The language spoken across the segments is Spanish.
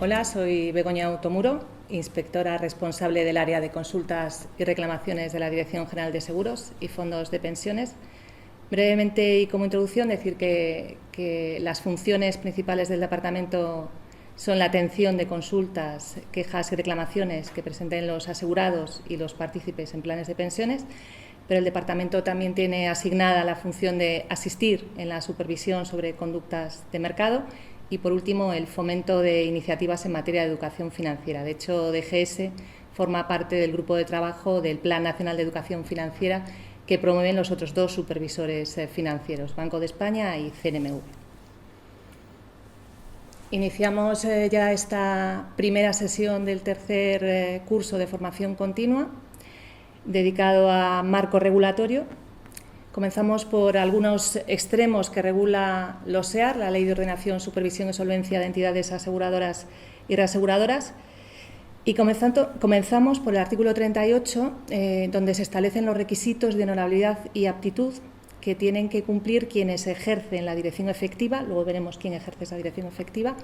Hola, soy Begoña Automuro, inspectora responsable del área de consultas y reclamaciones de la Dirección General de Seguros y Fondos de Pensiones. Brevemente y como introducción, decir que las funciones principales del departamento son la atención de consultas, quejas y reclamaciones que presenten los asegurados y los partícipes en planes de pensiones, pero el departamento también tiene asignada la función de asistir en la supervisión sobre conductas de mercado y, por último, el fomento de iniciativas en materia de educación financiera. De hecho, DGS forma parte del grupo de trabajo del Plan Nacional de Educación Financiera que promueven los otros dos supervisores financieros, Banco de España y CNMV. Iniciamos ya esta primera sesión del tercer curso de formación continua dedicado a marco regulatorio. Comenzamos por algunos extremos que regula LOSEAR, la Ley de Ordenación, Supervisión y Solvencia de Entidades Aseguradoras y Reaseguradoras, y comenzamos por el artículo 38, donde se establecen los requisitos de honorabilidad y aptitud que tienen que cumplir quienes ejercen la dirección efectiva, luego veremos quién ejerce esa dirección efectiva,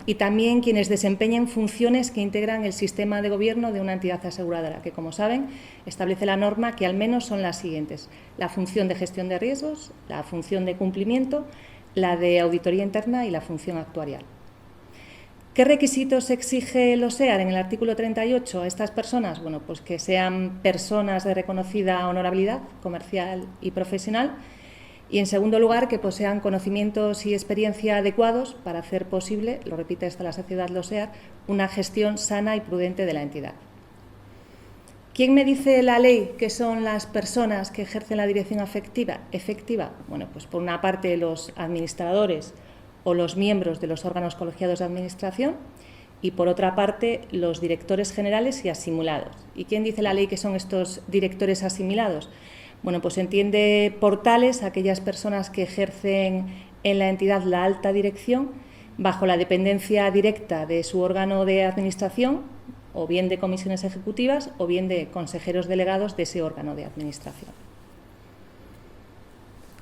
y también quienes desempeñen funciones que integran el sistema de gobierno de una entidad aseguradora, que, como saben, establece la norma que al menos son las siguientes: la función de gestión de riesgos, la función de cumplimiento, la de auditoría interna y la función actuarial. ¿Qué requisitos exige el LOSEAR en el artículo 38 a estas personas? Bueno, pues que sean personas de reconocida honorabilidad comercial y profesional, y, en segundo lugar, que posean conocimientos y experiencia adecuados para hacer posible, lo repite hasta la saciedad LOSEAR, una gestión sana y prudente de la entidad. ¿Quién me dice la ley que son las personas que ejercen la dirección efectiva? Bueno, pues por una parte los administradores o los miembros de los órganos colegiados de administración, y por otra parte los directores generales y asimilados. ¿Y quién dice la ley que son estos directores asimilados? Bueno, pues entiende por tales aquellas personas que ejercen en la entidad la alta dirección bajo la dependencia directa de su órgano de administración, o bien de comisiones ejecutivas o bien de consejeros delegados de ese órgano de administración.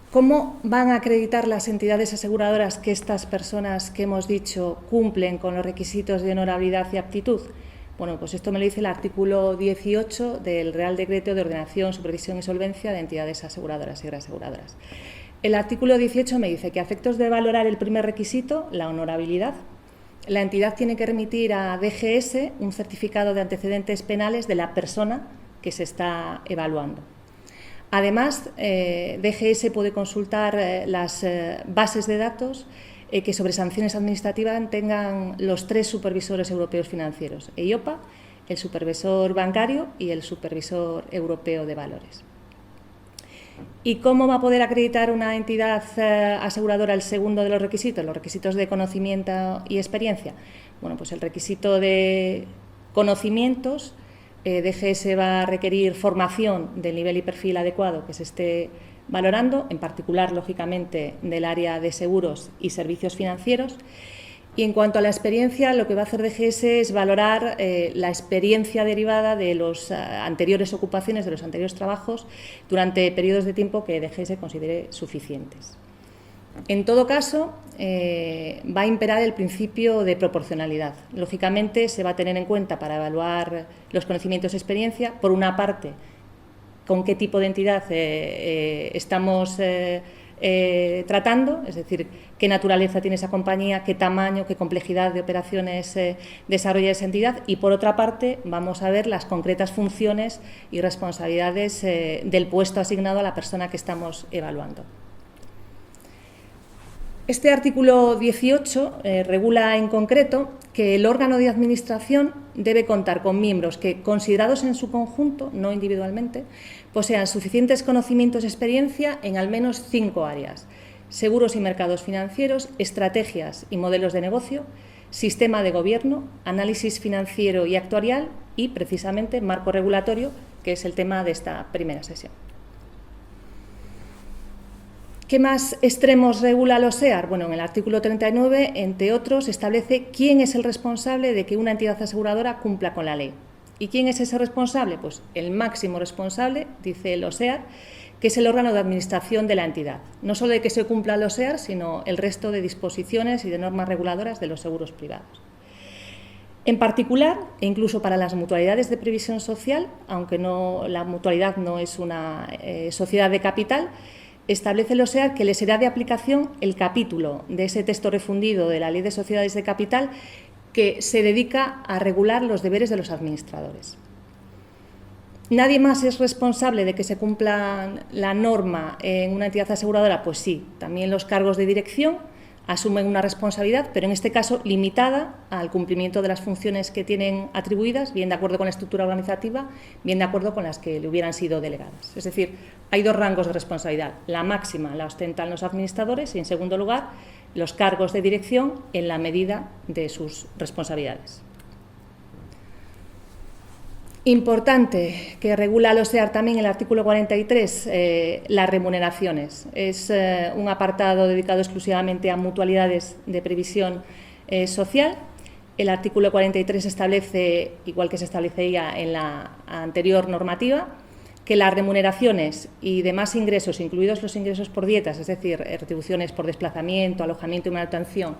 ¿Cómo van a acreditar las entidades aseguradoras que estas personas que hemos dicho cumplen con los requisitos de honorabilidad y aptitud? Bueno, pues esto me lo dice el artículo 18 del Real Decreto de Ordenación, Supervisión y Solvencia de Entidades Aseguradoras y Reaseguradoras. El artículo 18 me dice que, a efectos de valorar el primer requisito, la honorabilidad, la entidad tiene que remitir a DGS un certificado de antecedentes penales de la persona que se está evaluando. Además, DGS puede consultar las bases de datos que sobre sanciones administrativas tengan los tres supervisores europeos financieros, EIOPA, el supervisor bancario y el supervisor europeo de valores. ¿Y cómo va a poder acreditar una entidad aseguradora el segundo de los requisitos de conocimiento y experiencia? Bueno, pues el requisito de conocimientos, DGS va a requerir formación del nivel y perfil adecuado que se esté valorando, en particular, lógicamente, del área de seguros y servicios financieros. Y en cuanto a la experiencia, lo que va a hacer DGS es valorar la experiencia derivada de las anteriores ocupaciones, de los anteriores trabajos, durante periodos de tiempo que DGS considere suficientes. En todo caso, va a imperar el principio de proporcionalidad. Lógicamente, se va a tener en cuenta para evaluar los conocimientos y experiencia, por una parte, con qué tipo de entidad estamos tratando, es decir, qué naturaleza tiene esa compañía, qué tamaño, qué complejidad de operaciones desarrolla esa entidad, y, por otra parte, vamos a ver las concretas funciones y responsabilidades del puesto asignado a la persona que estamos evaluando. Este artículo 18 regula en concreto que el órgano de administración debe contar con miembros que, considerados en su conjunto, no individualmente, posean suficientes conocimientos y experiencia en al menos 5 áreas: seguros y mercados financieros, estrategias y modelos de negocio, sistema de gobierno, análisis financiero y actuarial y, precisamente, marco regulatorio, que es el tema de esta primera sesión. ¿Qué más extremos regula LOSEAR? Bueno, en el artículo 39, entre otros, establece quién es el responsable de que una entidad aseguradora cumpla con la ley. ¿Y quién es ese responsable? Pues el máximo responsable, dice LOSEAR, que es el órgano de administración de la entidad. No solo de que se cumpla LOSEAR, sino el resto de disposiciones y de normas reguladoras de los seguros privados. En particular, e incluso para las mutualidades de previsión social, aunque la mutualidad no es una sociedad de capital, establece el OSEAR que le será de aplicación el capítulo de ese texto refundido de la Ley de Sociedades de Capital que se dedica a regular los deberes de los administradores. ¿Nadie más es responsable de que se cumpla la norma en una entidad aseguradora? Pues sí, también los cargos de dirección asumen una responsabilidad, pero en este caso limitada al cumplimiento de las funciones que tienen atribuidas, bien de acuerdo con la estructura organizativa, bien de acuerdo con las que le hubieran sido delegadas. Es decir, hay dos rangos de responsabilidad. La máxima la ostentan los administradores y, en segundo lugar, los cargos de dirección en la medida de sus responsabilidades. Importante, que regula el OSEAR también el artículo 43, las remuneraciones. Es un apartado dedicado exclusivamente a mutualidades de previsión social. El artículo 43 establece, igual que se establecía en la anterior normativa, que las remuneraciones y demás ingresos, incluidos los ingresos por dietas, es decir, retribuciones por desplazamiento, alojamiento y manutención,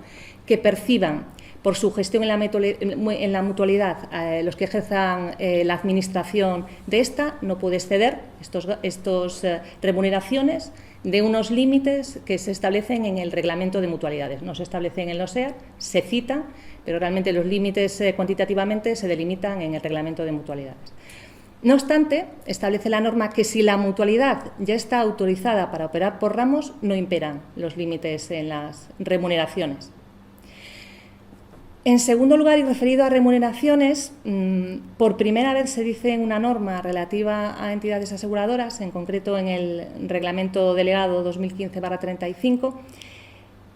que perciban por su gestión en la mutualidad los que ejerzan la administración de esta, no puede exceder estos remuneraciones de unos límites que se establecen en el reglamento de mutualidades. No se establecen en el OSEAR, se citan, pero realmente los límites cuantitativamente se delimitan en el reglamento de mutualidades. No obstante, establece la norma que si la mutualidad ya está autorizada para operar por ramos, no imperan los límites en las remuneraciones. En segundo lugar, y referido a remuneraciones, por primera vez se dice en una norma relativa a entidades aseguradoras, en concreto en el Reglamento Delegado 2015/35,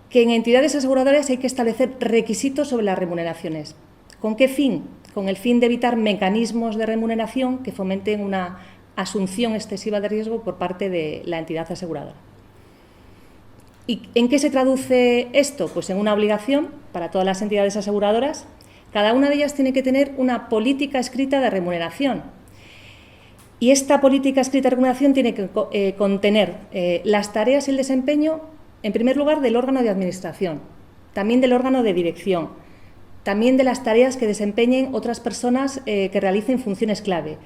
que en entidades aseguradoras hay que establecer requisitos sobre las remuneraciones. ¿Con qué fin? Con el fin de evitar mecanismos de remuneración que fomenten una asunción excesiva de riesgo por parte de la entidad aseguradora. ¿Y en qué se traduce esto? Pues en una obligación para todas las entidades aseguradoras. Cada una de ellas tiene que tener una política escrita de remuneración. Y esta política escrita de remuneración tiene que contener las tareas y el desempeño, en primer lugar, del órgano de administración, también del órgano de dirección, también de las tareas que desempeñen otras personas que realicen funciones clave.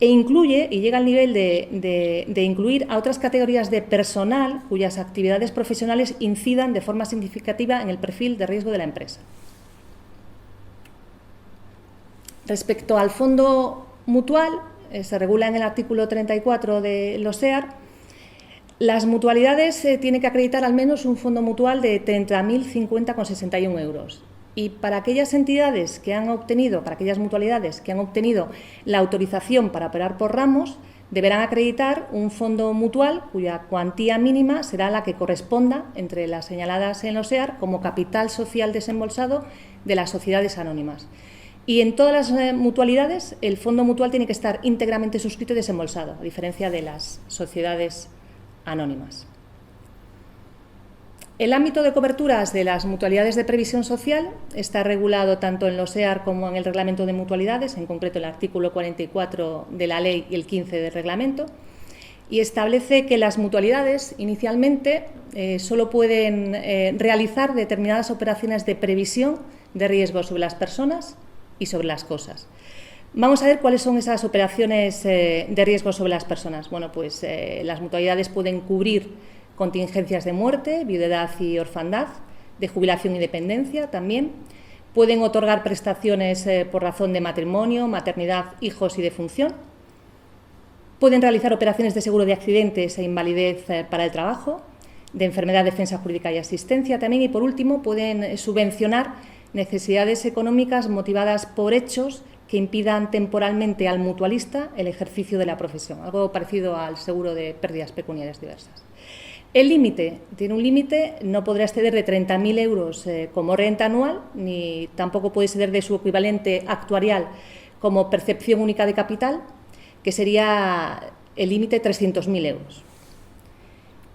E incluye, y llega al nivel de incluir a otras categorías de personal cuyas actividades profesionales incidan de forma significativa en el perfil de riesgo de la empresa. Respecto al fondo mutual, se regula en el artículo 34 del OSEAR, las mutualidades tienen que acreditar al menos un fondo mutual de 30.050,61 euros. Y para aquellas entidades que han obtenido, para aquellas mutualidades que han obtenido la autorización para operar por ramos, deberán acreditar un fondo mutual cuya cuantía mínima será la que corresponda entre las señaladas en el OSEAR como capital social desembolsado de las sociedades anónimas. Y en todas las mutualidades el fondo mutual tiene que estar íntegramente suscrito y desembolsado, a diferencia de las sociedades anónimas. El ámbito de coberturas de las mutualidades de previsión social está regulado tanto en el OSEAR como en el Reglamento de Mutualidades, en concreto el artículo 44 de la Ley y el 15 del Reglamento, y establece que las mutualidades inicialmente solo pueden realizar determinadas operaciones de previsión de riesgos sobre las personas y sobre las cosas. Vamos a ver cuáles son esas operaciones de riesgo sobre las personas. Bueno, pues las mutualidades pueden cubrir contingencias de muerte, viudedad y orfandad, de jubilación y dependencia también. Pueden otorgar prestaciones por razón de matrimonio, maternidad, hijos y defunción. Pueden realizar operaciones de seguro de accidentes e invalidez para el trabajo, de enfermedad, defensa jurídica y asistencia también. Y, por último, pueden subvencionar necesidades económicas motivadas por hechos que impidan temporalmente al mutualista el ejercicio de la profesión, algo parecido al seguro de pérdidas pecuniarias diversas. El límite, tiene un límite, no podrá exceder de 30.000 euros como renta anual, ni tampoco puede exceder de su equivalente actuarial como percepción única de capital, que sería el límite 300.000 euros.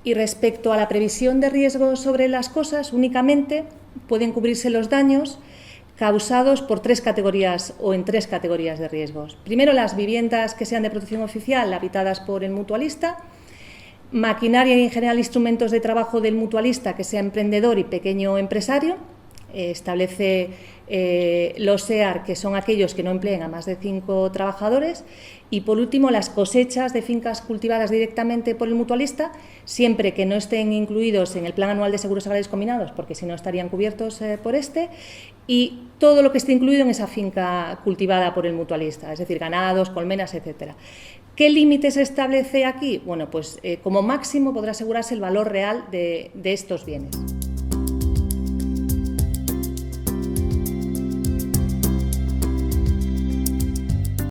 Y respecto a la previsión de riesgos sobre las cosas, únicamente pueden cubrirse los daños causados por tres categorías o en tres categorías de riesgos. Primero, las viviendas que sean de protección oficial habitadas por el mutualista, maquinaria y en general instrumentos de trabajo del mutualista que sea emprendedor y pequeño empresario, establece los EAR, que son aquellos que no empleen a más de 5 trabajadores, y por último las cosechas de fincas cultivadas directamente por el mutualista, siempre que no estén incluidos en el Plan Anual de Seguros Agrarios Combinados, porque si no estarían cubiertos por este, y todo lo que esté incluido en esa finca cultivada por el mutualista, es decir, ganados, colmenas, etcétera. ¿Qué límite se establece aquí? Bueno, pues como máximo podrá asegurarse el valor real de estos bienes.